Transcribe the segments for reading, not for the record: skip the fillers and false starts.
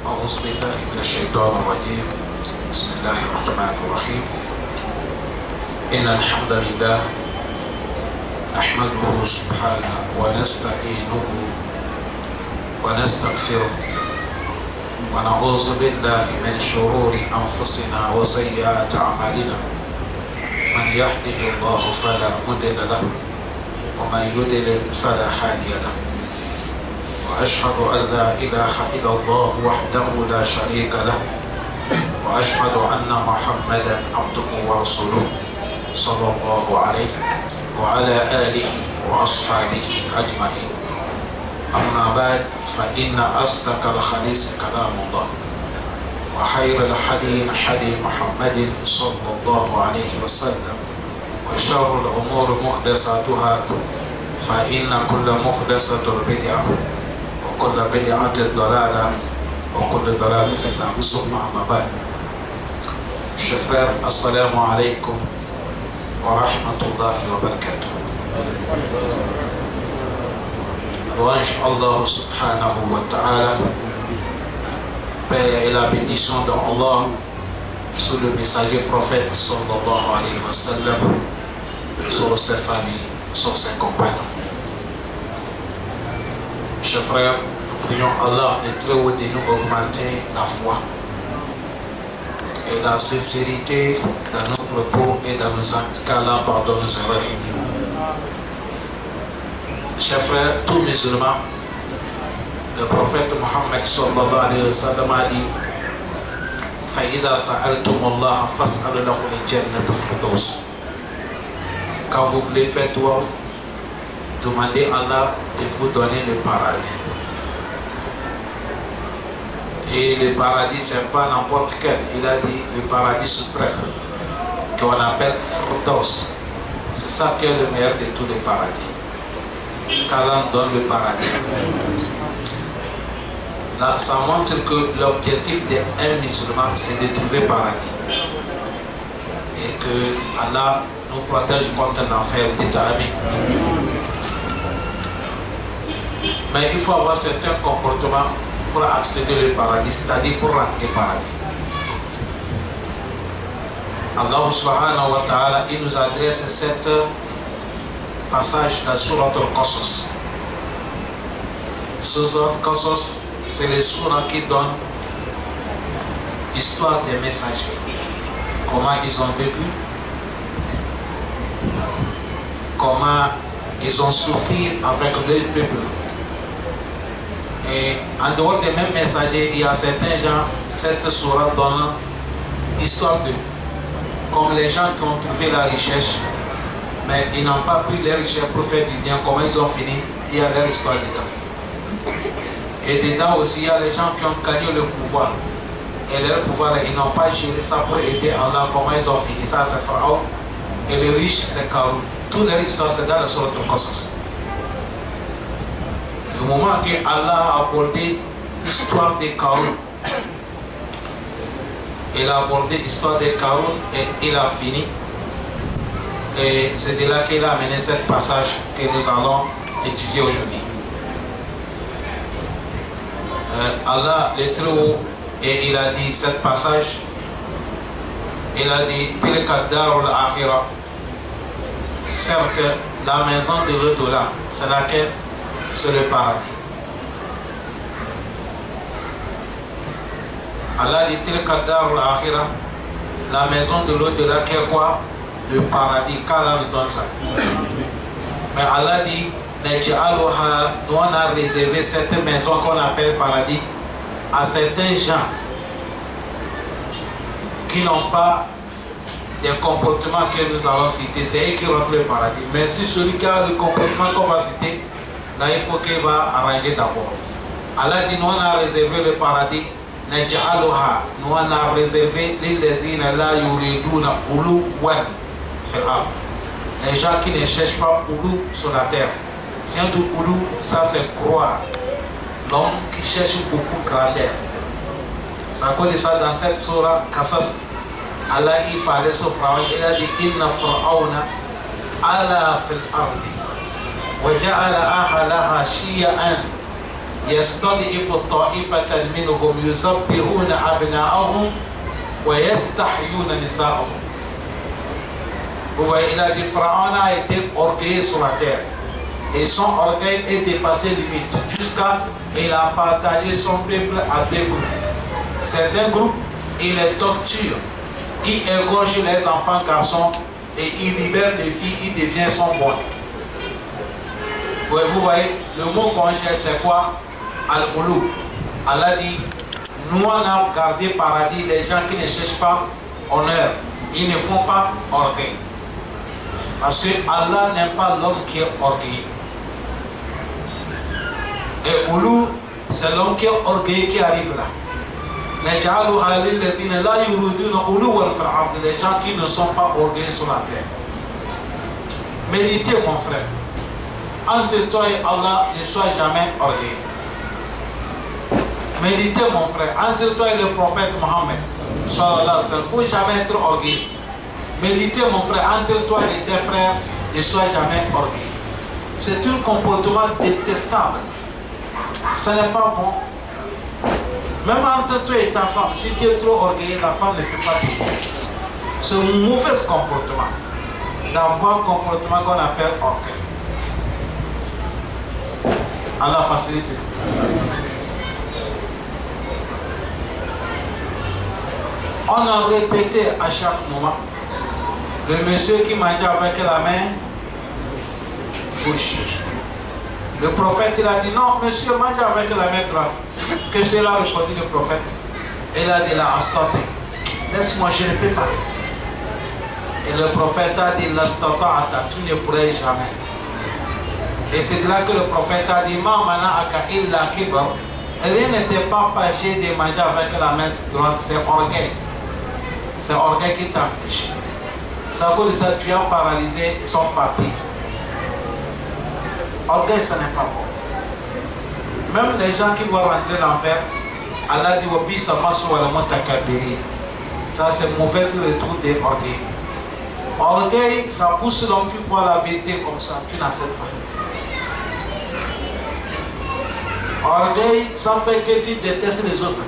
أعوذ بالله من الشيطان الرجيم بسم الله الرحمن الرحيم إن الحمد لله نحمده سبحانه ونستعينه ونستغفره ونعوذ بالله من شرور أنفسنا وسيئات أعمالنا من يهده الله فلا مضل له ومن يضلل فلا هادي له وأشهد أن لا إله إلا الله وحده لا شريك له وأشهد أن محمدا عبده ورسوله صلى الله عليه وعلى آله وأصحابه أجمعين. أما بعد فإن أصدق الحديث كلام الله وخير الحديث حديث محمد صلى الله عليه وسلم وشر الأمور محدثاتها فإن كل محدثة بدعة وكل بدعة ضلالة وكل ضلالة في النار ثم أما بعد. Chers frères, assalamu alaikum wa rahmatullahi wa barakatuh. Louange Allah subhanahu wa ta'ala, paix et la bénédiction d'Allah sur le messager prophète sallallahu alayhi wa sallam, sur ses familles, sur ses compagnons. Chers frères, nous prions Allah de très haut de nous augmenter la foi et la sincérité dans nos propos et dans nos actes, qu'Allah pardonne nos erreurs. Chers frères, tous musulmans, le prophète Mohammed sallallahu alayhi wa sallam a dit فَإِذَا سَأَلْتُمُ اللَّهَ فَاسْأَلُوا لَهُ الْجَنَّةَ فِرْدَوْسَ. Quand vous voulez faire dua, demandez à Allah de vous donner le paradis. Et le paradis, ce n'est pas n'importe quel. Il a dit le paradis suprême, qu'on appelle Firdaus. C'est ça qui est le meilleur de tous les paradis. Qu'Allah donne le paradis. Là, ça montre que l'objectif d'un musulman, c'est de trouver le paradis. Et que Allah nous protège contre l'enfer. Amen. Mais il faut avoir certains comportements pour accéder au paradis, c'est-à-dire pour rentrer au paradis. Allah subhanahu wa ta'ala, il nous adresse cet passage dans Surat al-Qasas. Surat al-Qasas, c'est le surah qui donne l'histoire des messagers. Comment ils ont vécu, comment ils ont souffert avec le peuple. Et en dehors des mêmes messagers, il y a certains gens, cette surah donne l'histoire d'eux. Comme les gens qui ont trouvé la richesse, mais ils n'ont pas pris leur richesse pour faire du bien, comment ils ont fini, il y a leur histoire dedans. Et dedans aussi, il y a les gens qui ont gagné le pouvoir. Et leur pouvoir, ils n'ont pas géré ça pour aider Allah, comment ils ont fini. Ça, c'est Pharaon. Et les riches, c'est Karou. Toutes les histoires, c'est dans le Surat al-Qasas. Le moment que Allah a abordé l'histoire de Karun, il a abordé l'histoire de Karun et il a fini. Et c'est de là qu'il a amené ce passage que nous allons étudier aujourd'hui. Allah le Très-Haut, et il a dit ce passage, il a dit Tilka darul akhirah. Certes, la maison de l'au-delà, c'est laquelle? C'est le paradis. Allah dit Tilka darul akhirah, la maison de l'au-delà, qui est quoi? Le paradis. Qu'Allah nous donne ça. Mais Allah dit Naj'aluha, nous on a réservé cette maison qu'on appelle paradis à certains gens qui n'ont pas des comportements que nous allons citer. C'est eux qui rentrent le paradis. Mais si celui qui a le comportement qu'on va citer, là, il faut qu'il va arranger d'abord. Allah dit, nous on a réservé le paradis. Naj'aluha, nous on a réservé lillazina la yuriduna uluwan fil ard. Les gens qui ne cherchent pas ulu sur la terre. Si on dit ulu, ça c'est croire. L'homme qui cherche beaucoup grandeur. C'est à cause de ça dans cette surah Qasas. Allah il parlait sur Pharaon. Il a dit Inna Pharaona ala fil ardi wa ja'ala ahlaha shi'an يستضعف طائفة منهم يذبحون أبناءهم ويستحيون نساءهم. Vous voyez, il a dit Pharaon a été orgueilleux sur la terre. Et son orgueil est dépassé limite. Jusqu'à il a partagé son peuple à deux groupes. Certains groupes, il les torture. Il égorge les enfants garçons et il libère les filles, il devient son bon. Vous voyez, le mot qu'on cherche c'est quoi? Al-Ulu. Allah dit, nous on a gardé paradis les gens qui ne cherchent pas honneur. Ils ne font pas orgueil. Parce que Allah n'aime pas l'homme qui est orgueilleux. Et Ulu, c'est l'homme qui est orgueilleux qui arrive là. Les gens qui ne sont pas orgueilleux sur la terre. Méditez mon frère. Entre toi et Allah, ne sois jamais orgueilleux. Méditez mon frère. Entre toi et le prophète Mohammed, sallallahu alayhi wa sallam, il ne faut jamais être orgueilleux. Méditez mon frère. Entre toi et tes frères, ne sois jamais orgueilleux. C'est un comportement détestable. Ce n'est pas bon. Même entre toi et ta femme, si tu es trop orgueilleux, la femme ne peut pas te dire. C'est un mauvais comportement. D'avoir un comportement qu'on appelle orgueil. Allah facilite. On a répété à chaque moment. Le monsieur qui mangeait avec la main gauche. Le prophète il a dit non, monsieur mange avec la main droite. Que cela a répondu le prophète. Il a dit la astata. Laisse-moi, je ne peux pas. Et le prophète a dit l'astata, tu ne pourrais jamais. Et c'est là que le prophète a dit ma mana aka illa kibar. Rien n'était pas fâché de manger avec la main droite, c'est orgueil. C'est orgueil qui t'empêche. Ça veut dire que tu as paralysé son parti. Orgueil, ce n'est pas bon. Même les gens qui vont rentrer dans l'enfer, Allah dit Wabi Samasu wa la Takabiri. Ça, c'est mauvais retour des orgueils. Orgueil, ça pousse l'homme qui voit la vérité comme ça, tu n'acceptes pas. Orgueil, ça fait que tu détestes les autres.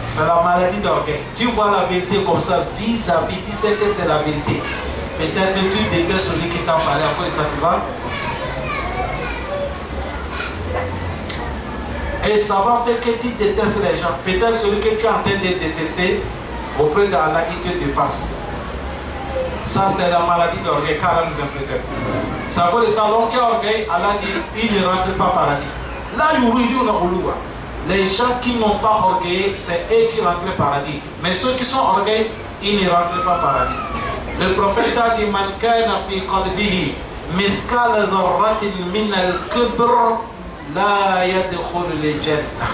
C'est la maladie d'orgueil. Tu vois la vérité comme ça, vis-à-vis, tu sais que c'est la vérité. Peut-être que tu détestes celui qui t'a parlé, après ça tu vas. Et ça va faire que tu détestes les gens. Peut-être celui que tu es en train de détester, auprès d'Allah, il te dépasse. Ça, c'est la maladie d'orgueil, car Allah nous impréserve. Ça veut dire ça, l'homme qui a orgueil, Allah dit, il ne rentre pas paradis. Là, les gens qui n'ont pas orgueil, c'est eux qui rentrent paradis. Mais ceux qui sont orgueils, ils ne rentrent pas paradis. Le prophète a dit, Man kana fi qalbihi miskal zarratin min al-kibr la yadkhulu al-jannah.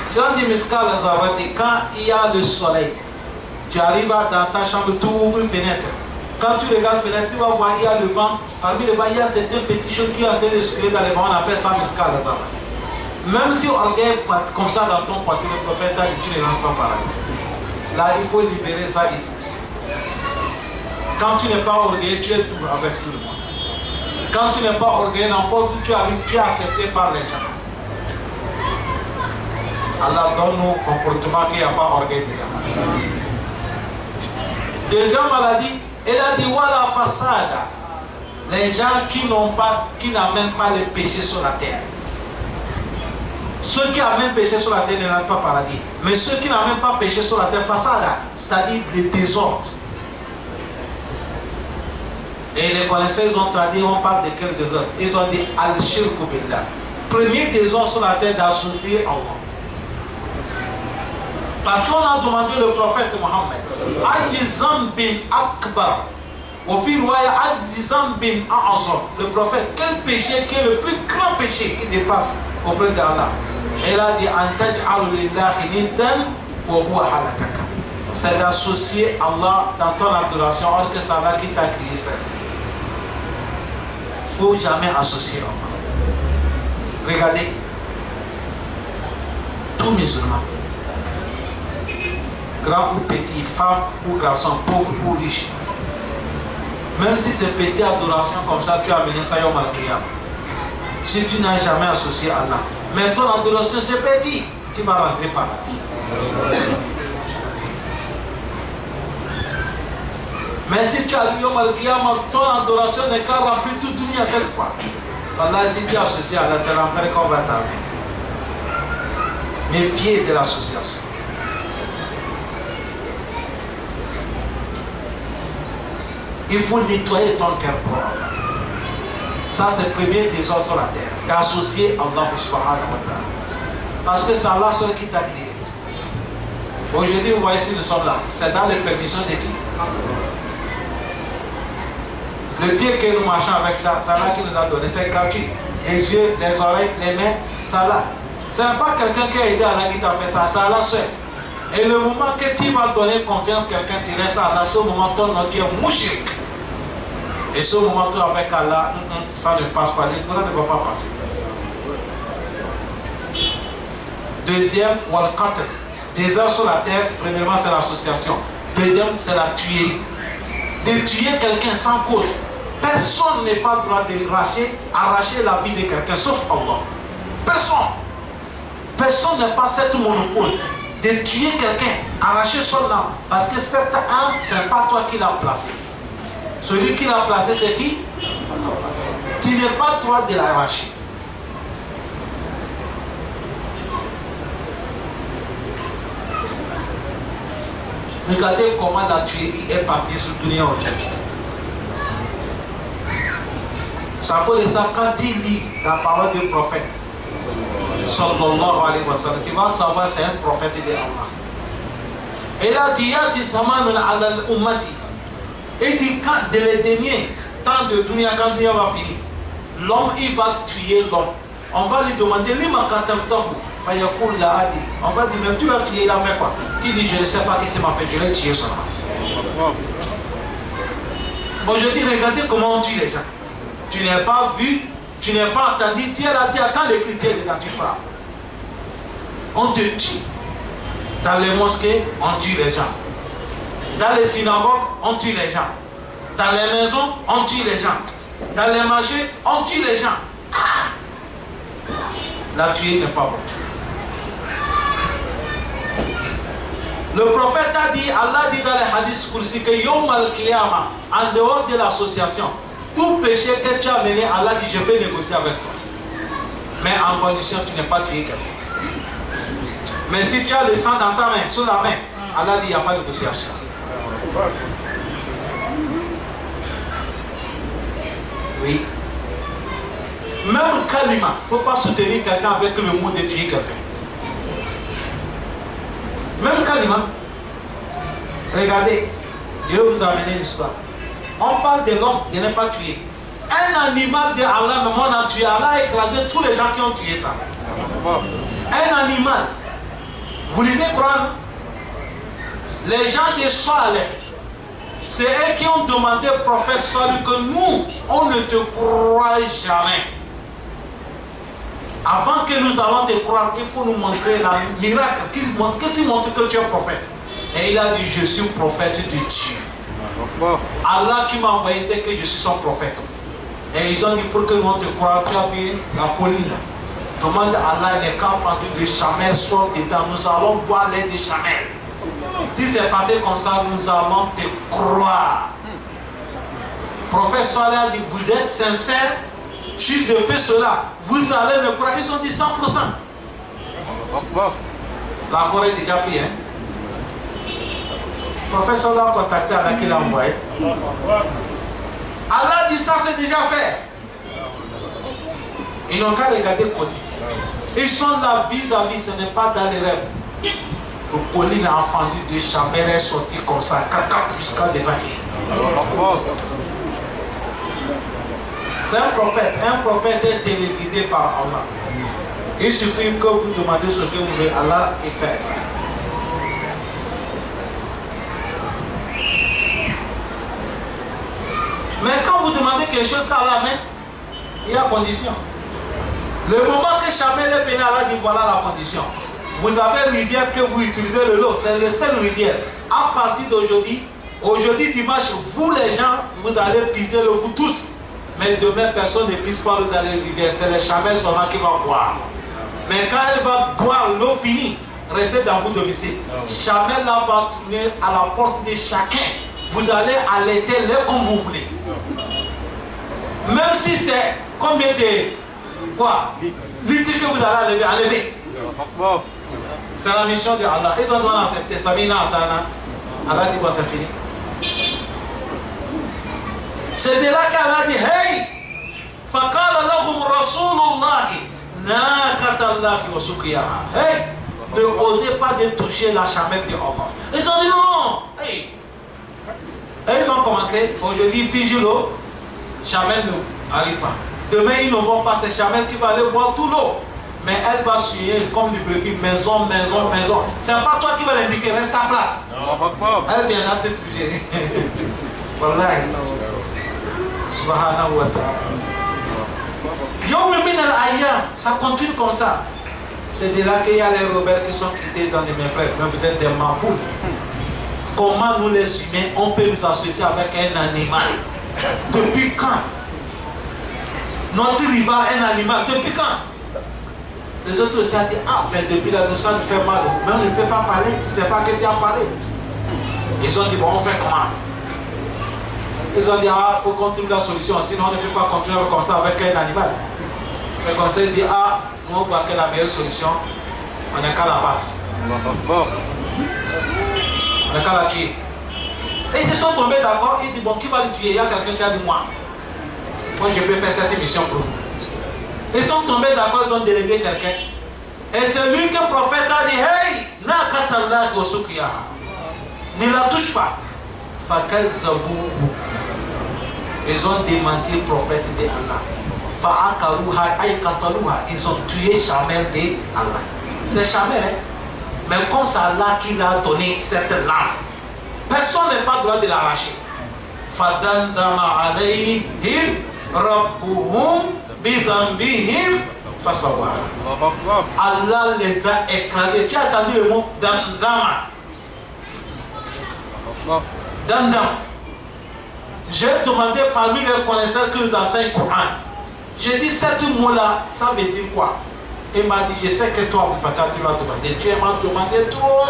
Ça dit miskal zarrati, quand il y a le soleil, tu arrives dans ta chambre, tu ouvres une fenêtre. Quand tu regardes la fenêtre, tu vas voir, il y a le vent. Parmi le vent, il y a certains petits choses qui sont en train de circuler dans les vents. On appelle ça miskal zarrati. Même si on regarde comme ça dans ton quartier, le prophète a dit, tu ne rentres pas par là. Là, il faut libérer ça ici. Quand tu n'es pas orgueilleux, tu es tout avec tout le monde. Quand tu n'es pas orgueilleux, n'importe où tu arrives, tu es accepté par les gens. Allah donne-nous un comportement qu'il n'y a pas orgueil dedans. Deuxième maladie, il a dit voilà façade. Les gens qui n'amènent pas le péché sur la terre. Ceux qui amènent péché sur la terre ne rentrent pas paradis. Mais ceux qui n'amènent pas péché sur la terre, façade, c'est-à-dire le désordre. Et les connaisseurs, ils ont traduit, on parle de quels désordres. Ils ont dit al-shirku billah. Premier désordre sur la terre d'associer Allah. Parce qu'on a demandé le prophète Mohammed, Al-Zam bin Akbar, au fil royal Al-Zam bin A'azam, le prophète, quel péché qui est le plus grand péché qui dépasse auprès d'Allah? Il a dit, c'est d'associer Allah dans ton adoration, alors que c'est Allah qui t'a créé ça. Il ne faut jamais associer Allah. Regardez, tout musulman, grand ou petit, femme ou garçon, pauvre ou riche, Même si c'est petite adoration comme ça, tu as amené ça Yom Al-Qiyam. Si tu n'as jamais associé Allah, mais ton adoration c'est petit, tu vas rentrer par là. Mais si tu as Yom Al-Qiyam, ton adoration n'est qu'à remplir toute dunya cette fois. Allah, si tu es associé à Allah, c'est l'enfer qu'on va t'amener. Méfiez de l'association. Il faut nettoyer ton cœur pour Allah. Ça, c'est le premier désordre sur la terre. D'associer Allah subhanahu wa ta'ala. Parce que c'est Allah seul qui t'a créé. Aujourd'hui, vous voyez si nous sommes là. C'est dans les permissions de qui? Le pied que nous marchons avec ça, c'est Allah qui nous a donné. C'est gratuit. Les yeux, les oreilles, les mains, ça là. Ce n'est pas quelqu'un qui a aidé Allah qui t'a fait ça. C'est Allah seul. Et le moment que tu vas donner confiance à quelqu'un, tu restes à Allah. Ce moment, ton nom, tu es mouchik. Et ce moment, tu es avec Allah, ça ne passe pas. Les courants ne vont pas passer. Deuxième, wal-qatl. Des heures sur la terre, premièrement, c'est l'association. Deuxième, c'est la tuerie. De tuer quelqu'un sans cause. Personne n'est pas droit d'arracher la vie de quelqu'un, sauf Allah. Personne. Personne n'a pas cette monopole de tuer quelqu'un, arracher son âme. Parce que cette âme, ce n'est pas toi qui l'as placé. Celui qui l'a placé, c'est qui? Tu n'es pas droit de l'arracher. Regardez comment la tuerie est papier sur tout le monde aujourd'hui. Ça peut ça quand tu lis la parole du prophète. Sallallahu alayhi wa sallam, tu vas savoir c'est un prophète de Allah. Et là, il y a des zamans ala al-ummati. Et dit quand de les derniers temps de dunya, quand dunya va finir, l'homme il va tuer l'homme. On va lui demander, lima katamtahu, fayakul la adi. On va dire, mais tu l'as tué, il a fait quoi? Tu dis, je ne sais pas ce qu'il m'a fait, je l'ai tué seulement. Aujourd'hui, regardez comment on tue les gens. Tu n'as pas vu, tu n'as pas entendu, tu es là, tu attends les critères de la tuerie. On te tue. Dans les mosquées, on tue les gens. Dans les synagogues, on tue les gens. Dans les maisons, on tue les gens. Dans les marchés, on tue les gens. Ah! La tuerie n'est pas bonne. Le prophète a dit, Allah dit dans les hadiths kursi que Yom al-Qiyamah, en dehors de l'association, tout péché que tu as mené, Allah dit je peux négocier avec toi. Mais en condition tu n'es pas tué quelqu'un. Mais si tu as le sang dans ta main, sous la main, Allah dit il n'y a pas de négociation. Oui. Même kalima, il ne faut pas soutenir quelqu'un avec le mot de tuer quelqu'un. Même kalima. Regardez, je vais vous amener une histoire. On parle de l'homme de ne pas tuer. Un animal de Allah, mais on a tué. Allah a écrasé tous les gens qui ont tué ça. Un animal. Vous lisez le Coran? Les gens de Saleh, c'est eux qui ont demandé au prophète Saleh que nous, on ne te croit jamais. Avant que nous allons te croire, il faut nous montrer le miracle. Qu'est-ce qui montre que tu es prophète? Et il a dit, je suis prophète de Dieu. Allah qui m'a envoyé, c'est que je suis son prophète. Et ils ont dit, pour que nous te croient, tu as vu la colline. Demande à Allah, les cas fendus de chamel sortent dedans. Nous allons boire l'air de chamel. Si c'est passé comme ça, nous allons te croire. Le prophète Saleh a dit, vous êtes sincère? Si je fais cela, vous allez me croire. Ils ont dit 100%. La Corée est déjà pris, hein? Le prophète Saleh a contacté Allah qui l'a envoyé. Allah dit ça, c'est déjà fait. Ils n'ont qu'à regarder Colline. Ils sont là vis-à-vis, ce n'est pas dans les rêves. Le Colline a fendu de chamel, est sorti comme ça, caca jusqu'à devant lui. C'est un prophète est téléguidé par Allah. Il suffit que vous demandez ce que vous voulez, Allah et fait ça. Mais quand vous demandez quelque chose qu'Allah met, il y a condition. Le moment que Chamel est venu, Allah dit voilà la condition. Vous avez une rivière que vous utilisez le lot, c'est la seule rivière. À partir d'aujourd'hui, Aujourd'hui, dimanche, vous les gens, vous allez piser le vous tous. Mais demain, personne ne pise pas l'eau dans les rivières. C'est les chamelles seulement qui vont boire. Mais quand elle va boire l'eau finie, restez dans vos domiciles. Chamelle là va tourner à la porte de chacun. Vous allez allaiter les comme vous voulez. Même si c'est combien de litres que vous allez enlever. C'est la mission de Allah. Ils ont doit accepter. Allah dit bon, c'est fini. C'est de là qu'Allah dit hey, faqala lahum rasulullah naqatallahi wa suqiyaha. Hey, ne osez pas de toucher la chamelle de Allah. Ils ont dit non. Hey. Et ils ont commencé. Aujourd'hui, pige l'eau, chamelle n'arrive pas. Demain, ils ne vont pas, c'est chamelle qui va aller boire tout l'eau. Mais elle va suivre comme du préfet, maison, maison, maison. C'est pas toi qui vas l'indiquer, reste à place. Elle viendra te tuer. Voilà. Subhanahu wa ta'ala. Ça continue comme ça. C'est de là qu'il y a les rebelles qui sont quittés dans mes frères. Mais vous êtes des mabous. Comment nous les humains, on peut nous associer avec un animal? Depuis quand? Notre rival, un animal, depuis quand? Les autres aussi ont dit, ah, mais depuis là, ça nous fait mal. Mais on ne peut pas parler, tu ne sais pas que tu as parlé. Ils ont dit, bon, on fait comment? Ils ont dit, ah, il faut qu'on trouve la solution, sinon on ne peut pas continuer comme ça avec un animal. Le conseil dit, ah, nous on voit que la meilleure solution, on n'a qu'à la battre. On n'a qu'à la tuer. Et ils se sont tombés d'accord, ils disent, bon, qui va le tuer? Il y a quelqu'un qui a dit, moi je peux faire cette mission pour vous. Ils sont tombés d'accord, ils ont délégué quelqu'un. Et c'est lui que le prophète a dit, hey, ne la touche pas. Ils ont démenti le prophète de Allah. Ils ont tué Chamel de Allah. C'est Chamel, hein? Mais comme c'est Allah qui l'a donné cette lame, personne n'a pas le droit de l'arracher. Fadandama alayhim rabbuhum bizambihim fasawa. Allah les a écrasés. Tu as entendu le mot dandama? Dandam. J'ai demandé parmi les connaisseurs que nous enseignent le Coran. J'ai dit, ce mot-là, ça veut dire quoi? Il m'a dit, je sais que toi, Moufaka, tu vas demander. Tu m'as demandé trop.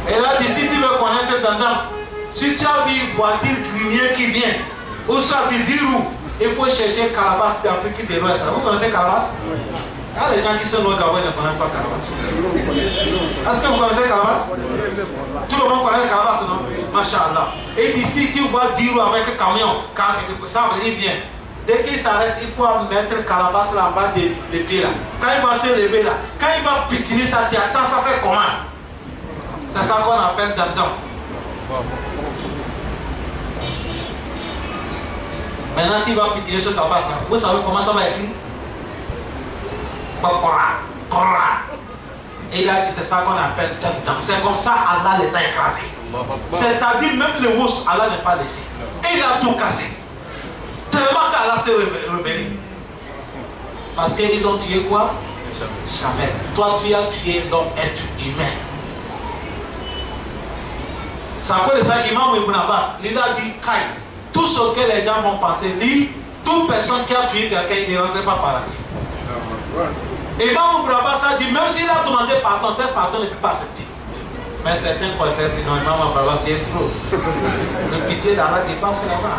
Et là, d'ici, tu veux connaître Dandam. Si tu as vu une voiture grinier qui vient, ou soit tu dis où, il faut chercher Calabasse d'Afrique de l'Ouest. Vous connaissez Calabasse? Ah, les gens qui sont au Gabon ne connaissent pas Calabasse. Est-ce que vous connaissez Calabasse? Tout le monde connaît Calabasse, non? Masha'Allah. Et d'ici, tu vois Dirou avec un camion, ça il vient. Dès qu'il s'arrête, il faut mettre Calabasse là-bas des pieds là. Quand il va se lever là, quand il va pitiner ça, tu attends, ça fait comment? C'est ça qu'on appelle Dandam. Maintenant, s'il va pitiner ce Calabasse là, vous savez comment ça va écrire? Et il a dit, c'est ça qu'on appelle Dandam. C'est comme ça Allah les a écrasés. C'est-à-dire même le mousse, Allah n'est pas laissé. Et il a tout cassé. Tellement qu'Allah s'est rebellé. Parce qu'ils ont tué quoi? Jamais. Toi, tu as tué l'homme être humain. Ça appelle ça Imam Ibn Abbas. Il a dit, Kai, tout ce que les gens vont penser, lui, toute personne qui a tué quelqu'un, il ne rentre pas par là. Imam Ibn Abbas a dit, même s'il a demandé pardon, ce pardon ne peut pas accepter. Mais certains conseillers disent, non, Imam Ibn Abbas, c'est trop. Le pitié d'Allah dépasse là-bas.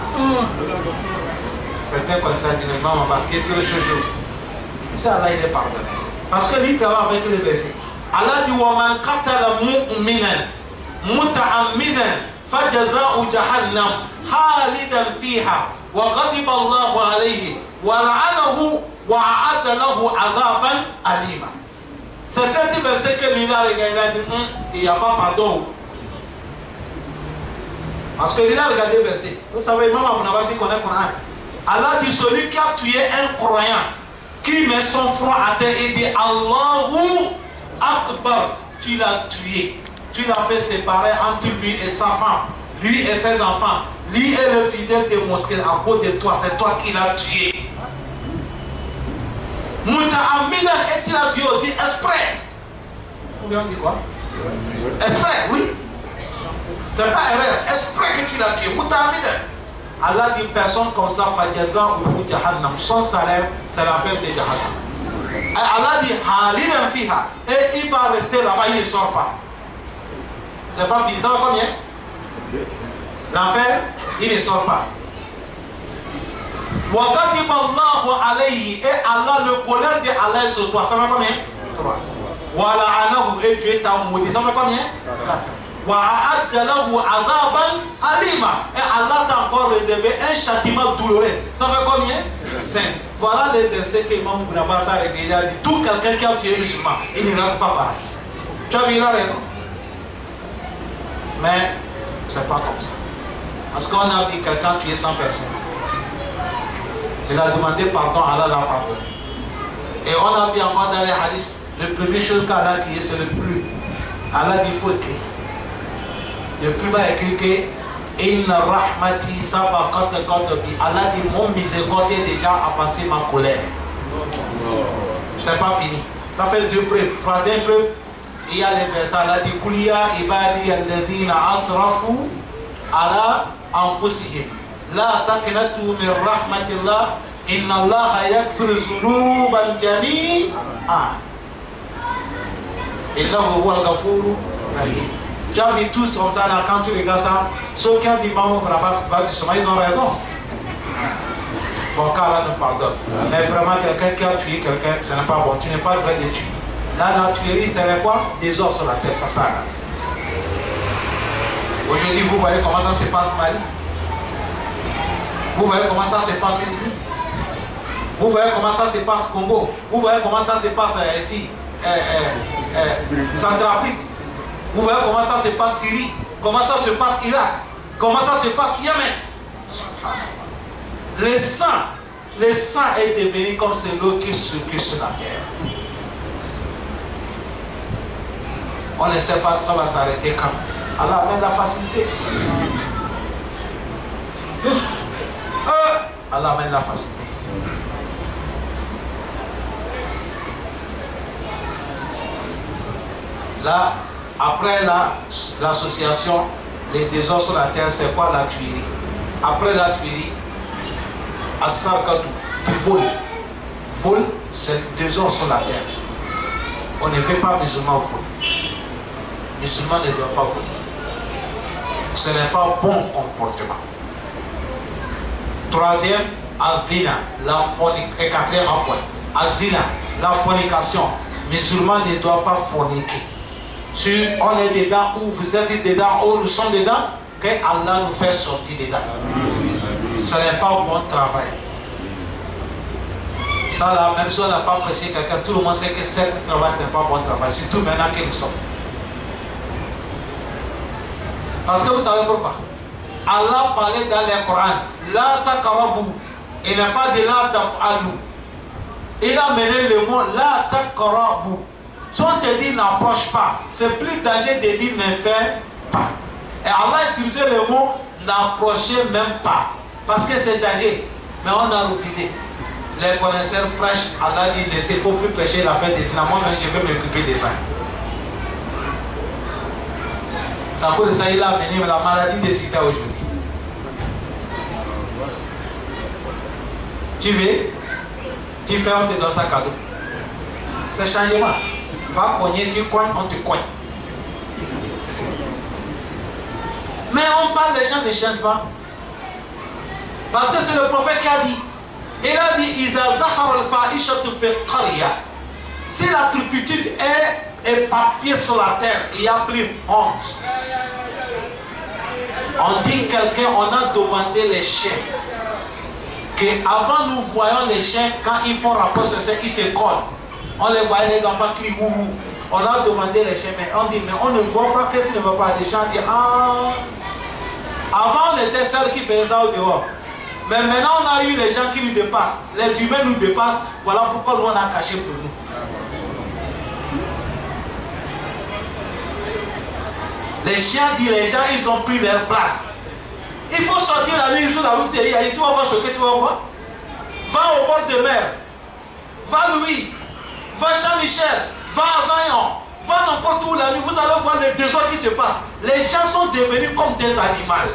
Certains conseillers disent, non, Imam Abbas, c'est trop chaud. C'est Allah, il est pardonné. Parce que lui travaille avec le verset. Allah dit, وَمَنْ قَتَلَ مُؤْمِنًا مُتَعَمِّدًا فَجَزَاءُ جَهَنَّمَ خَالِدًا فِيهَا وَغَضِبَ اللَّهُ عَلَيْهِ وَلَعَنَهُ وَأَعَدَّ لَهُ عَذَابًا أَلِيمًا. C'est cet verset que lui a regardé, il n'y a pas pardon. Parce que lui a regardé le verset. Vous savez, Imam Ibn Abbas connaît le Coran. Allah dit, celui qui a tué un croyant, qui met son front à terre et dit Allahu Akbar, tu l'as tué. Tu l'as fait séparer entre lui et sa femme, lui et ses enfants. Lui est le fidèle des mosquées à cause de toi, c'est toi qui l'as tué. Muta'ammidan, et tu l'as tué aussi exprès. Ou bien on dit quoi? Exprès, oui. C'est pas erreur. Exprès que tu l'as tué. Allah dit personne comme ça, Fadjaza ou Jahannam. Son salaire, c'est l'affaire de Jahannam. Allah dit Halilan fiha. Et il va rester là-bas, il ne sort pas. C'est pas fini. Ça va combien? L'affaire, il ne sort pas. Waqadima Allahu alayhi. Et Allah, le colère de Allah sur toi. Ça va combien? 3. Wala anahu. Et Dieu t'a maudit. Ça va combien? 4. Wa'adda lahu azaban alima. Et Allah t'a encore réservé un châtiment douloureux. Ça fait combien? 5. Voilà les versets que Imam Ibn Abbas a révélé. Il a dit tout quelqu'un qui a tué le musulman, il ne rentre pas pareil. Tu as vu, il a raison. Mais c'est pas comme ça. Parce qu'on a vu quelqu'un tuer 100 personnes. Il a demandé pardon, Allah l'a pardonné. Et on a vu encore dans les hadiths, le premier chose qu'Allah a crié, c'est le plus. Allah dit il faut écrire. Le plus bas écrit que Inna rahmati sabaqat ghadabi. Allah dit mon miséricorde est déjà avancé ma colère. C'est pas fini. Ça fait 2 preuves. 3e preuve, il y a les versets. Allah dit Kuliya ibadi allazina asrafu ala anfusihim. La taqnatu min rahmatillah. Inna Allah yaghfiru dhunuban jami'an. Innahu huwal ghafurur rahim. Tu as vu tous comme ça là, quand tu regardes ça, ceux qui ont dit Maman Brabas, ils ont raison. Bon, car là nous pardonne. Mais vraiment, quelqu'un qui a tué quelqu'un, ce n'est pas bon. Tu n'es pas le vrai de tuer. La tuerie, c'est quoi? Des os sur la tête, face à là. Aujourd'hui, vous voyez comment ça se passe Mali. Vous voyez comment ça se passe Libye. Vous voyez comment ça se passe Congo. Vous voyez comment ça se passe ici, Centrafrique. Vous voyez comment ça se passe Syrie, comment ça se passe Irak, comment ça se passe Yémen. Le sang est devenu comme c'est l'eau qui circule sur la terre. On ne sait pas ça va s'arrêter quand. Allah met la facilité. Allah met la facilité. Là, après l'association, les désordres sur la terre, c'est quoi la tuerie? Après la tuerie, Assakadou, du vol. Vol, c'est le désordre sur la terre. On ne fait pas musulman voler. Musulman ne doit pas voler. Ce n'est pas bon comportement. 3e, Azina, la fornication. Et 4e, Azina, la fornication. Musulman ne doit pas forniquer. Si on est dedans, ou vous êtes dedans, ou nous sommes dedans, que Allah nous fait sortir dedans. Ce n'est pas un bon travail. Ça là, même si on n'a pas prêché quelqu'un, tout le monde sait que ce travail, ce n'est pas un bon travail. Surtout maintenant que nous sommes. Parce que vous savez pourquoi? Allah parlait dans le Coran, la taqrabu, il n'est pas de la taf'alu. Il a mené le mot la taqrabu. Si on te dit n'approche pas, c'est plus dangereux de dire ne fais pas. Et Allah a utilisé le mot n'approchez même pas. Parce que c'est dangereux. Mais on a refusé. Les connaisseurs prêchent, Allah dit il ne faut plus prêcher la fête des zina. Moi-même je vais m'occuper de ça. C'est à cause de ça il a amené la maladie de Sida aujourd'hui. Tu veux? Tu fais, on te donne ça cadeau. C'est changement. Va cogner, tu coignes, on te coigne. Mais on parle, les gens ne changent pas. Parce que c'est le prophète qui a dit. Il a dit Iza zahar al-fa'ishatu fi qarya. Si la turpitude est éparpillée sur la terre, il n'y a plus honte. On dit quelqu'un, on a demandé les chiens. Qu'avant nous voyons les chiens, quand ils font rapport sur ça, ils se collent. On les voyait, les enfants crient ouhou. On a demandé les chiens, mais on dit, mais on ne voit pas, qu'est-ce qui ne va pas? Des gens disent, ah. Avant, on était seuls qui faisaient ça au dehors. Mais maintenant, on a eu les gens qui nous dépassent. Les humains nous dépassent. Voilà pourquoi nous, on a caché pour nous. Les chiens disent, les gens, ils ont pris leur place. Il faut sortir la nuit sur la route et tu vas voir ce que tu vas voir. Va au bord de mer. Va Louis. Va Jean-Michel. Va à Zion. va n'importe où la nuit, vous allez voir les désordres qui se passent. Les gens sont devenus comme des animaux.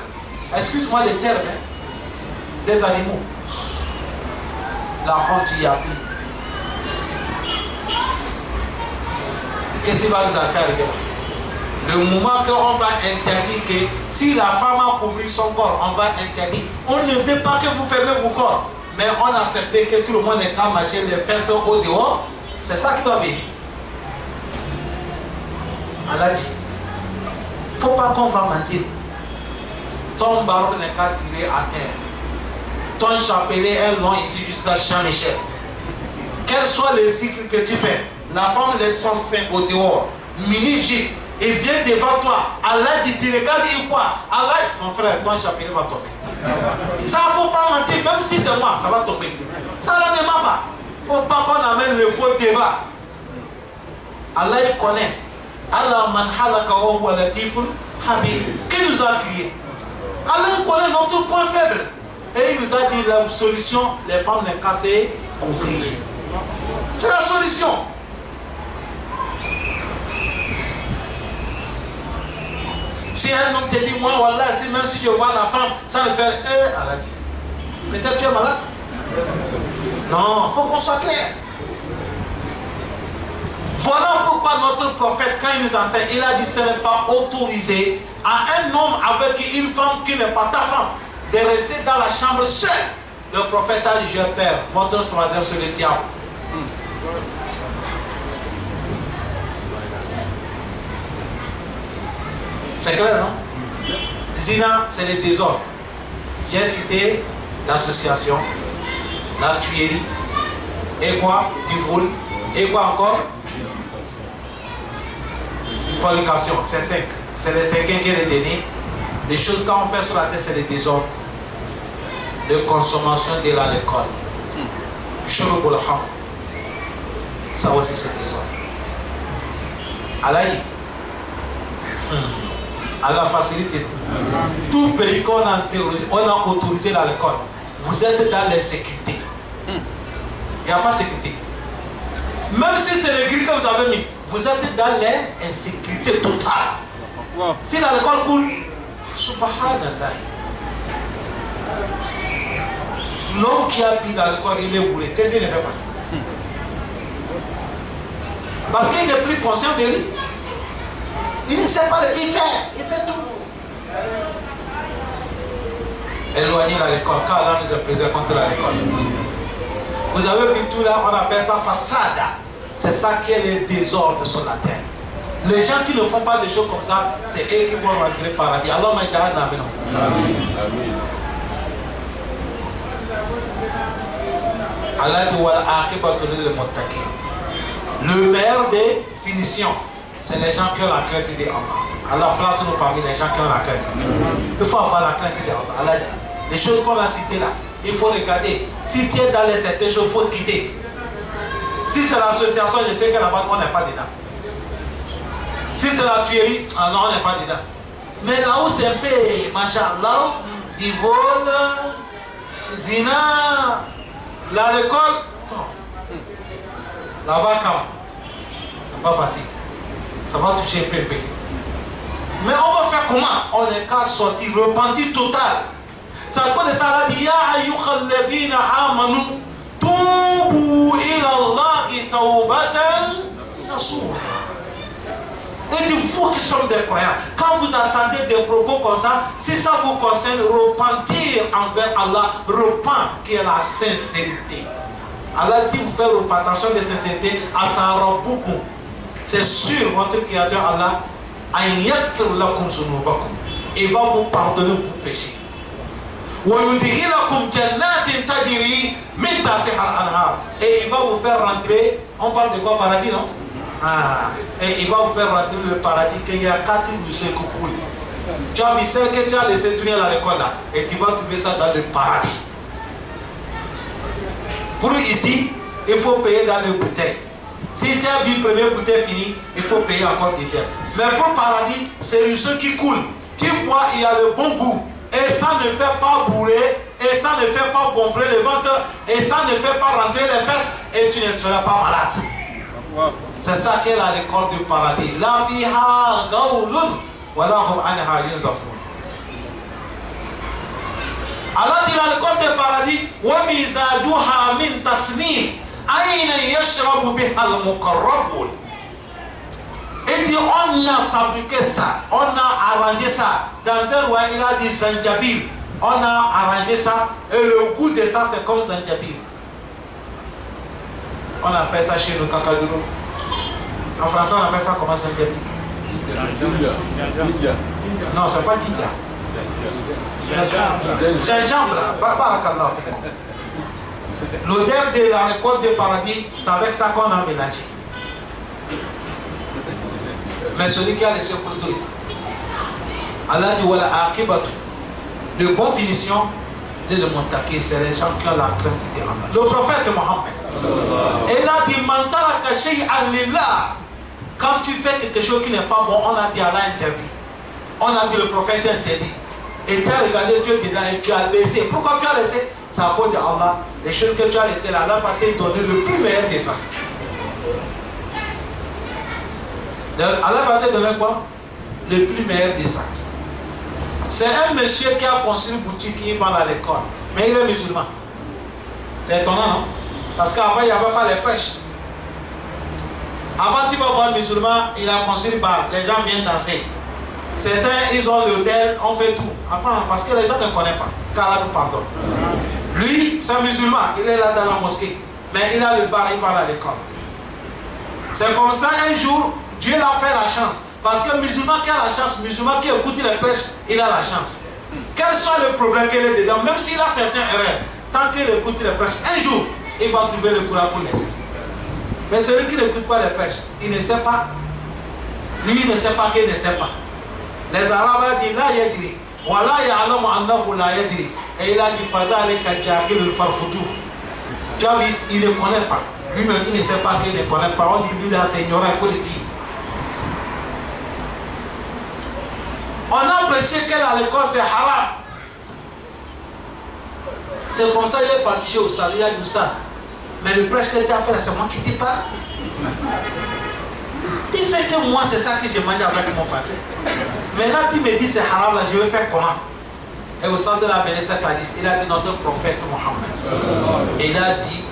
Excuse-moi les termes, hein? Des animaux. La honte y a plus. Qu'est-ce qui va nous faire arriver? Le moment qu'on va interdire que si la femme a couvert son corps, on va interdire. On ne veut pas que vous fermez vos corps. Mais on a accepté que tout le monde est qu'à marcher les fesses au dehors. C'est ça qui va venir. Allah dit, il ne faut pas qu'on va mentir. Ton barreau n'est qu'à tirer à terre. Ton chapelet est long ici jusqu'à Saint-Michel. Quels soient les cycles que tu fais, la femme laisse son sein au dehors, mini-jeep, et vient devant toi. Allah dit, tu regardes une fois. Allah, mon frère, ton chapelet va tomber. Ça, il ne faut pas mentir, même si c'est moi, ça va tomber. Ça là ne ment pas. Il ne faut pas qu'on amène le faux débat. Allah, il connaît. Allah man halaka wa huwa latiful habib. Qui nous a crié? Allah, il connaît notre point faible. Et il nous a dit la solution, les femmes les casser, couvrir. C'est la solution. Si un homme te dit, moi, voilà, si même si je vois la femme, ça me fait, Allah dit, peut-être tu es malade. Non, il faut qu'on soit clair. Voilà pourquoi notre prophète, quand il nous enseigne, il a dit, ce n'est pas autorisé à un homme avec une femme qui n'est pas ta femme de rester dans la chambre seul. Le prophète a dit, je perds, votre troisième c'est le diable. C'est clair, non? Zina, c'est le désordre. J'ai cité l'association, la tuerie, et quoi? Du vol, et quoi encore? Fornication, c'est 5. C'est les 5 qui est les derniers. Les choses qu'on fait sur la tête, c'est le désordre. De consommation de l'alcool. Ça aussi, c'est le désordre. Allah à la facilité. Tout pays qu'on a terrorisé, on a autorisé l'alcool. Vous êtes dans l'insécurité. Il n'y a pas de sécurité. Même si c'est le gris que vous avez mis, vous êtes dans l'insécurité totale. Wow. Si l'alcool coule, subhanallah. L'homme qui a bu l'alcool, il est bourré. Qu'est-ce qu'il ne fait pas? Parce qu'il n'est plus conscient de lui. Il ne sait pas, il fait tout. Éloigner l'alcool, car Allah nous a présent contre l'alcool. Vous avez vu tout là, on appelle ça façade. C'est ça qui est le désordre sur la terre. Les gens qui ne font pas des choses comme ça, c'est eux qui vont rentrer au paradis. Alors, Allah dit, le meilleur des finitions, c'est les gens qui ont la crainte de Allah. Allah place nos familles, les gens qui ont la crainte. Il faut avoir la crainte de Allah. Allah dit, les choses qu'on a citées là, il faut regarder. Si tu es dans les certaines choses, il faut quitter. Si c'est l'association, je sais que là-bas, on n'est pas dedans. Si c'est la tuerie, non, on n'est pas dedans. Mais là où c'est un peu, machallah, du vol, zina, l'alcool, là-bas, c'est pas facile. Ça va toucher un peu. Mais on va faire comment? On est qu'à sortir, repentir total. Ça quoi de ça là dit, ya ayyuhal lazina amanu, tubu ila Allahi tawbatan nasuha. Et dit, vous qui sommes des croyants, quand vous entendez des propos comme ça, si ça vous concerne, repentir envers Allah, repent qui est la sincérité. Allah dit, vous faites repentation de sincérité, à sa beaucoup. C'est sûr, votre créateur Allah, il va vous pardonner vos péchés. Et il va vous faire rentrer, on parle de quoi, paradis, non? Et il va vous faire rentrer le paradis, qu'il y a 4 lycées qui coulent. Tu as vu celle que tu as laissé tourner à l'école là, et tu vas trouver ça dans le paradis. Pour ici, il faut payer dans les bouteilles. Si tu as bu première bouteille finie, il faut payer encore deuxième. Mais pour le paradis, c'est le ceux qui coule. Tu bois, il y a le bon goût. Et ça ne fait pas bourrer, et ça ne fait pas gonfler le ventre, et ça ne fait pas rentrer les fesses, et tu ne seras pas malade. C'est ça qu'est la l'école du paradis. La fiha gawlun wa lahum anha yunzafun. Allah dit la l'école du paradis wa mizajuha min tasnim ayna yashrabu biha al-muqarrabun. Et dit on a fabriqué ça, on a arrangé ça dans un roi, il a dit zanjabil. On a arrangé ça et le goût de ça c'est comme zanjabil. On appelle ça chez nous cacadouro. En français on appelle ça comment zanjabil? Non, c'est pas ginger. Gingembre. Barakallah. L'odeur de la récolte du paradis, c'est avec ça qu'on a mélangé. Mais celui qui a laissé pour tout, Allah dit voilà akibatu. Le bon finition de le montaquer, c'est les gens qui ont la crainte de Allah. Le prophète Mohammed, il a dit mantara kashi alillah. Quand tu fais quelque chose qui n'est pas bon, on a dit Allah interdit. On a dit le prophète interdit. Et tu as regardé, tu es dedans et tu as laissé. Pourquoi tu as laissé? C'est à cause de Allah. Les choses que tu as laissées là, Allah va te donner le plus meilleur de ça. Allah va te donner quoi? Le plus meilleur de ça. C'est un monsieur qui a construit une boutique, il vend à l'école. Mais il est musulman. C'est étonnant, non? Parce qu'avant, il n'y avait pas les pêches. Avant, tu vas voir un musulman, il a construit une bar. Les gens viennent danser. Certains, ils ont l'hôtel, on fait tout. Enfin, parce que les gens ne connaissent pas. Qu'Allah nous pardonne. Lui, c'est un musulman. Il est là dans la mosquée. Mais il a le bar, il va à l'école. C'est comme ça, un jour, Dieu l'a fait la chance. Parce que le musulman qui a la chance, le musulman qui écoute les pêches, il a la chance. Quel soit le problème qu'il est dedans, même s'il a certains erreurs, tant qu'il écoute les pêches, un jour, il va trouver le courage pour laisser. Mais celui qui n'écoute pas les pêches, il ne sait pas. Lui, il ne sait pas qu'il ne sait pas. Les Arabes disent la yadri, wa la ya'lamu annahu la yadri. Et il a dit fadhalika jahilul farfutu. Tu as vu, il ne connaît pas. Lui-même, il ne sait pas qu'il ne connaît pas. On dit lui, là, c'est ignorant, il faut le dire. On a prêché qu'à l'école c'est haram. C'est comme ça qu'il est parti chez Oussal, il a dit ça. Mais le prêche que tu as fait, c'est moi qui te parle. Tu sais que moi, c'est ça que j'ai mangé avec mon famille. Maintenant, tu me dis c'est haram, là, je vais faire comment? Et au centre de la Béné, cette hadith, il a dit notre prophète Mohammed. Et il a dit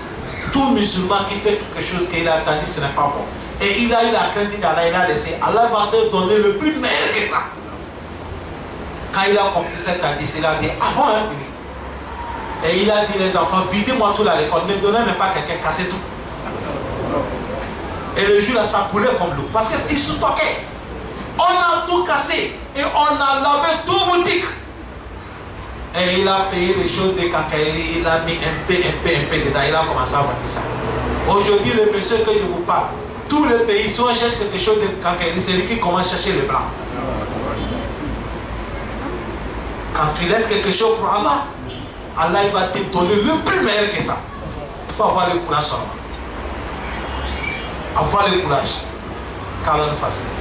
tout musulman qui fait quelque chose qu'il a entendu, ce n'est pas bon. Et il a eu la crainte d'Allah, il a laissé. Allah va te donner le plus meilleur que ça. Quand il a compris cette hadith, il a dit ah bon, hein, oui. Et il a dit les enfants, videz-moi tout à l'école, ne donnez même pas quelqu'un, cassez tout. Et le jour là, ça coulait comme l'eau. Parce qu'ils se toquaient. On a tout cassé. Et on a lavé tout boutique. Et il a payé les choses de Kankaïri, il a mis un peu dedans, il a commencé à vendre ça. Aujourd'hui, le monsieur que je vous parle, tous les pays, si on cherche quelque chose de Kankaïri, c'est lui qui commence à chercher les blancs. Quand tu laisses quelque chose pour Allah, Allah il va te donner le plus meilleur que ça. Il faut avoir le courage seulement. Avoir le courage. Car Allah nous facilite.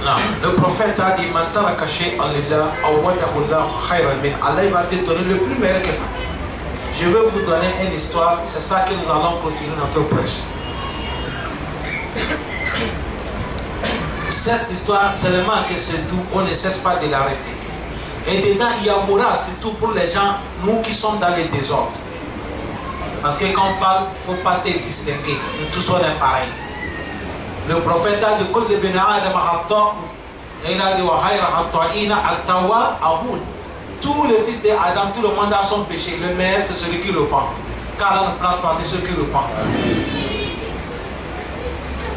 Non. Le prophète a dit Allah va te donner le plus meilleur que ça. Je vais vous donner une histoire, c'est ça que nous allons continuer notre prêche. Cette histoire, tellement que c'est doux, on ne cesse pas de la répéter. Et dedans, il y a moral, surtout pour les gens, nous qui sommes dans les désordres. Parce que quand on parle, il ne faut pas te distinguer. Nous tous on est pareil. Le prophète a dit et il a dit tous les fils d'Adam, tout le monde a son péché. Le meilleur, c'est celui qui le prend. Car on ne place parmi ceux qui le prennent.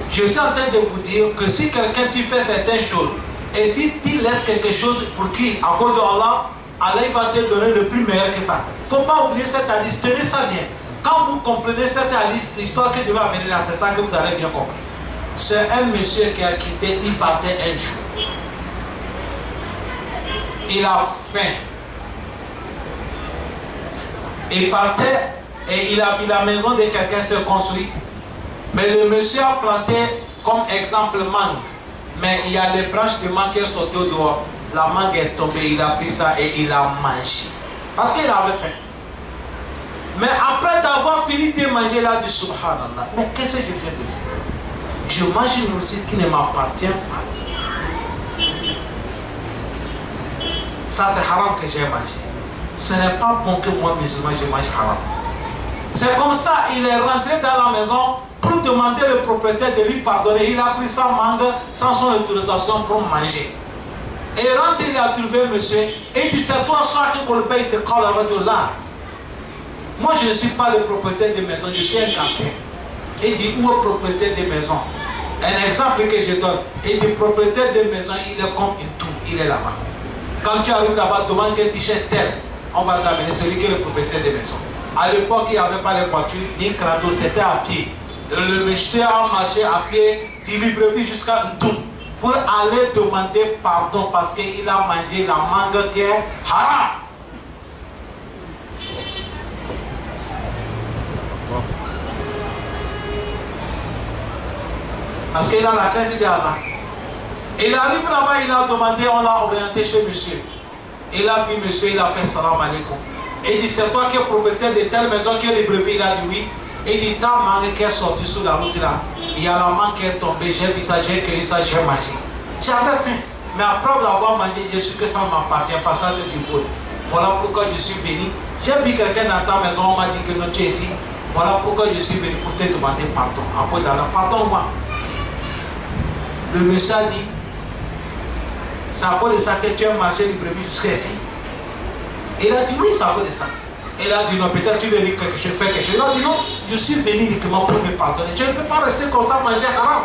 Je suis en train de vous dire que si quelqu'un tu fais certaines choses, et si tu laisses quelque chose pour qui, à cause de Allah, Allah va te donner le plus meilleur que ça. Il ne faut pas oublier cette hadith, tenez ça bien. Quand vous comprenez cette hadith, l'histoire que je vais amener là, c'est ça que vous allez bien comprendre. C'est un monsieur qui a quitté, il partait un jour. Il a faim. Il partait et il a vu la maison de quelqu'un se construire. Mais le monsieur a planté comme exemple mangue. Mais il y a les branches de mangue qui sont sorties au dehors. La mangue est tombée, il a pris ça et il a mangé. Parce qu'il avait faim. Mais après d'avoir fini de manger, il a dit Subhanallah, mais qu'est-ce que je viens de faire? Je mange une nourriture qui ne m'appartient pas. Ça c'est haram que j'ai mangé. Ce n'est pas bon que moi musulman je mange haram. C'est comme ça, il est rentré dans la maison pour demander le propriétaire de lui pardonner. Il a pris sa mangue sans son autorisation pour manger. Et rentré, il a trouvé monsieur et il dit c'est toi ça qui pour le payer te colle là. Moi je ne suis pas le propriétaire de maison, je suis un quartier. Il dit où est le propriétaire de maison? Un exemple que je donne. Il dit propriétaire de maison, il est comme une tour, il est là-bas. Quand tu arrives là-bas, demande quel t-shirt tel, on va t'amener celui qui est le propriétaire de maison. À l'époque, il n'y avait pas les voitures, ni crado, c'était à pied. Le monsieur a marché à pied du Libreville jusqu'à Ntoum pour aller demander pardon parce qu'il a mangé la mangue qui est haram. Parce qu'il a la crainte d'Allah. Il arrive là-bas, il a demandé, on l'a orienté chez monsieur. Il a vu monsieur, il a fait salam alaikum. Il dit, c'est toi qui es propriétaire de telle maison qui est Libreville? Il a dit oui. Il dit, ta mangue qui est sortie sur la route là, il y a la mangue qui est tombée, j'ai vu ça, j'ai cueilli ça, j'ai mangé. J'avais faim. Mais après l'avoir mangé, je sais que ça ne m'appartient pas, ça c'est du vol. Voilà pourquoi je suis venu. J'ai vu quelqu'un dans ta maison, on m'a dit que non, tu es ici. Voilà pourquoi je suis venu pour te demander pardon. Après d'Allah, pardonne-moi. Le monsieur a dit, c'est à cause de ça que tu as marché Libreville jusqu'ici. Il a dit oui, c'est à cause de ça. Il a dit non, peut-être tu veux dire que je fais quelque chose. Il a dit non, je suis venu uniquement pour me pardonner. Je ne peux pas rester comme ça manger haram.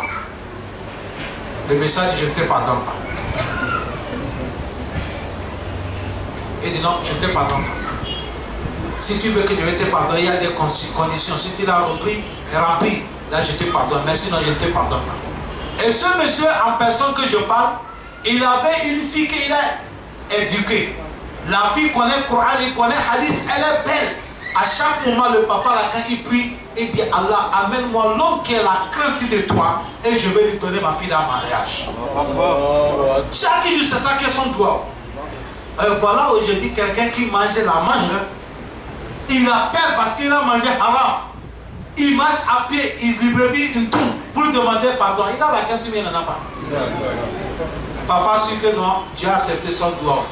Le monsieur a dit je ne te pardonne pas. Il dit non, je ne te pardonne pas. Si tu veux que je te pardonne, il y a des conditions. Si tu l'as rempli, là je te pardonne. Mais sinon je ne te pardonne pas. Et ce monsieur en personne que je parle, il avait une fille qu'il a éduquée. La fille connaît le Coran, il connaît le Hadith, elle est belle. À chaque moment, le papa, là, quand il prie, il dit Allah, amène-moi l'homme qui a la crainte de toi et je vais lui donner ma fille en mariage. Chaque jour, c'est ça qui est son droit. Voilà aujourd'hui quelqu'un qui mange la mangue, il a peur parce qu'il a mangé haram. Il marche à pied, il Libreville une tour pour lui demander pardon. Il a la crainte, mais il n'en a pas. Papa dit que non, Dieu a accepté son droit.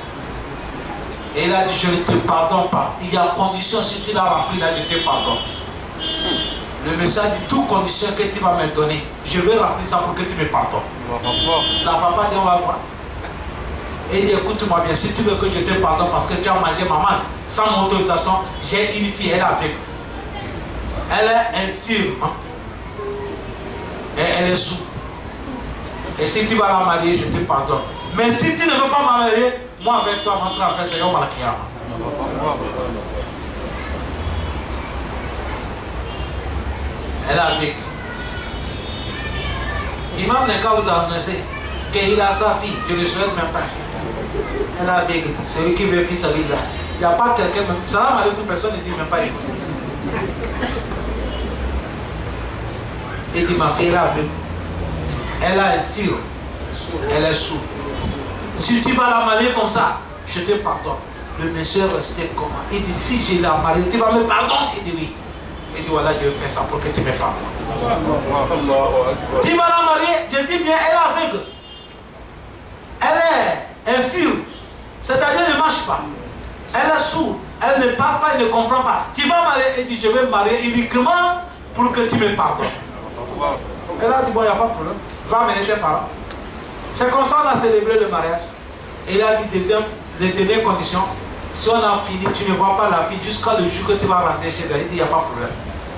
Et il a dit, je ne te pardonne pas. Il y a condition, si tu l'as rempli, là, je te pardonne. Le message dit, toute condition que tu vas me donner, je vais remplir ça pour que tu me pardonnes. La papa dit, on va voir. Et il dit, écoute-moi bien, si tu veux que je te pardonne parce que tu as mangé ma mangue, sans mon autorisation, j'ai une fille, elle est avec. Elle est infirme. Et elle est sourde. Et si tu vas la marier, je te pardonne. Mais si tu ne veux pas me marier, moi avec toi, notre affaire, c'est Yom Al-Qiyamah. Elle a vécu. Imam Neka vous a annoncé qu'il a sa fille, je ne le souhaite même pas. Elle a vécu. Celui qui veut faire sa vie là. Il n'y a pas quelqu'un, même. Salam alaikum, personne ne dit même pas écoute. Il dit ma fille est avec. Elle a un fille. Elle est sourde. Si tu vas la marier comme ça, je te pardonne. Le monsieur restait comment? Il dit, si je la marie, tu vas me pardonner? Il dit oui. Il dit, voilà, je vais faire ça pour que tu me pardonnes. Tu vas la marier, je dis bien, elle est aveugle. Elle est infirme. C'est-à-dire, elle ne marche pas. Elle est sourde. Elle ne parle pas, elle ne comprend pas. Tu vas marier, il dit, je vais me marier uniquement pour que tu me pardonnes. Elle a dit, bon, il n'y a pas de problème. Va amener tes parents. C'est comme ça qu'on a célébré le mariage. Et il a dit, les dernières conditions, si on a fini, tu ne vois pas la fille jusqu'à le jour que tu vas rentrer chez elle. Il dit, il n'y a pas de problème.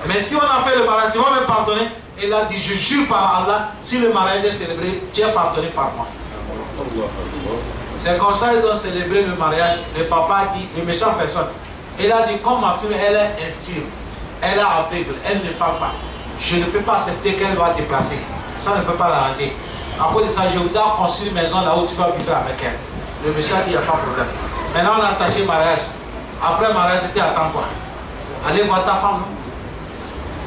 Mais si on a fait le mariage, tu vas me pardonner. Et il a dit, je jure par Allah, si le mariage est célébré, tu es pardonné par moi. C'est comme ça qu'ils ont célébré le mariage. Le papa a dit, le méchant personne. Il a dit, comme ma fille, elle est infirme, elle est aveugle, elle ne parle pas. Je ne peux pas accepter qu'elle va déplacer. Ça ne peut pas l'arranger. Après ça, je vous ai construit une maison là où tu vas vivre avec elle. Le monsieur a dit, il n'y a pas de problème. Maintenant, on a attaché le mariage. Après le mariage, tu attends quoi? Allez voir ta femme.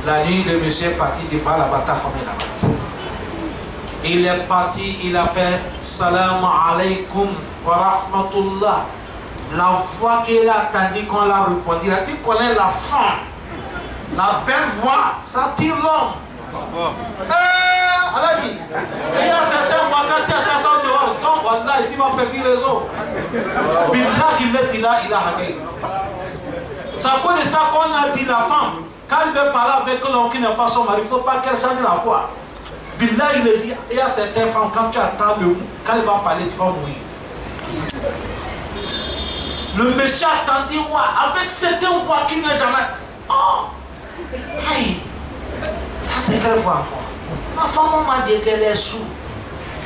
La nuit, le monsieur est parti, il va là-bas, ta femme est là-bas. Il est parti, il a fait Salam alaikum wa rahmatullah. La voix qu'il a attendue qu'on l'a répondu, il a dit, tu connais la femme. La belle voix, ça tire l'homme. Allah dit, il y a certaines fois quand tu attends ça dehors, donc voilà, tu vas perdre les autres. Billah qui laisse, il a hagué. C'est à cause de ça qu'on a dit la femme, quand elle veut parler avec l'homme qui n'est pas son mari, il ne faut pas qu'elle change la voix. Billah il dit, il y a certaines femmes, quand tu attends le mot, quand elle va parler, tu vas mourir. Le méchant attendit, avec certaines voix qui n'est jamais. Oh! Aïe! Ça c'est quelle voix? Ma femme m'a dit qu'elle est sourde.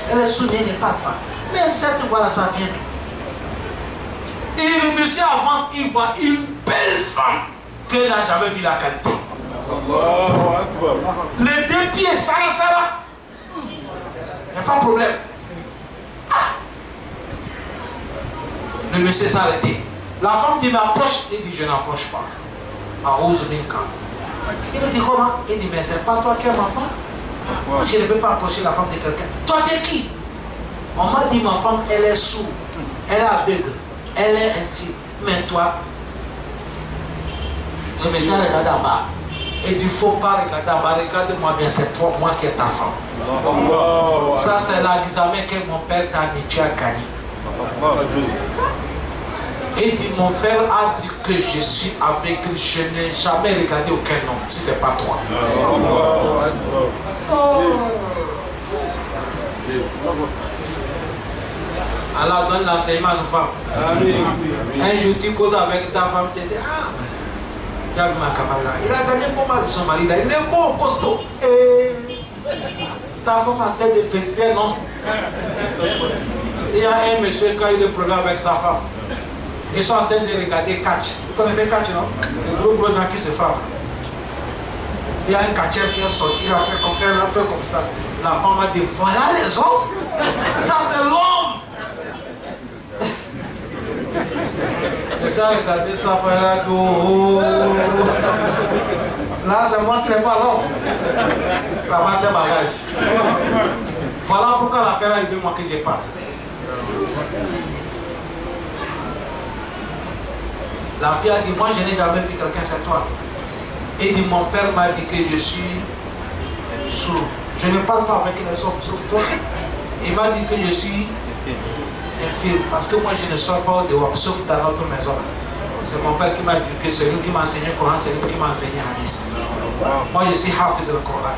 Elle est sourde, elle ne parle pas. Mais cette voix-là, ça vient d'où? Et le monsieur avance, il voit une belle femme qu'elle n'a jamais vu la qualité. Les deux pieds, ça. Il n'y a pas de problème. Ah. Le monsieur s'est arrêté. La femme dit, m'approche. Il dit, je n'approche pas. À Ouzminka. Il dit, comment? Il dit, mais c'est pas toi qui es ma femme. Moi, je ne peux pas approcher la femme de quelqu'un. Toi, tu es qui? On m'a dit, ma femme, elle est sourde, elle est aveugle, elle est infirme. Mais toi, le monsieur regarde en bas. Et il ne faut pas regarder en bas. Regarde-moi bien, c'est toi, moi qui est ta femme. Ça, c'est l'examen que mon père t'a mis, tu as gagné. Et dit, mon père a dit que je suis avec lui, je n'ai jamais regardé aucun homme, si ce n'est pas toi. Allah donne l'enseignement à nos femmes. Un jour, tu causes avec ta femme, tu dis, ah, tu as vu ma camarade là, il a gagné pas mal de son mari là, il est beau, costaud. Et ta femme a tête de festival, non? Il y a un monsieur qui a eu des problèmes avec sa femme. Ils sont en train de regarder catch. Vous connaissez catch, non? Les gros gens qui se frappent. Il y a un catcher qui est sorti, il a fait comme ça, il a fait comme ça. La femme a dit, voilà les hommes. Ça c'est l'homme. Et ça a regardé sa femme là, oh. Là c'est moi qui n'ai pas l'homme. Là-bas c'est bagage. Voilà pourquoi l'affaire est arrivée moi que j'ai pas. La fille a dit, moi je n'ai jamais vu quelqu'un, c'est toi. Et dit, mon père m'a dit que je suis sourd. Je ne parle pas avec les hommes, sauf toi. Il m'a dit que je suis infirme, parce que moi je ne sors pas dehors, sauf dans notre maison. C'est mon père qui m'a dit que c'est lui qui m'a enseigné le Coran, c'est lui qui m'a enseigné Hadith. Moi je suis Hafiz le Coran.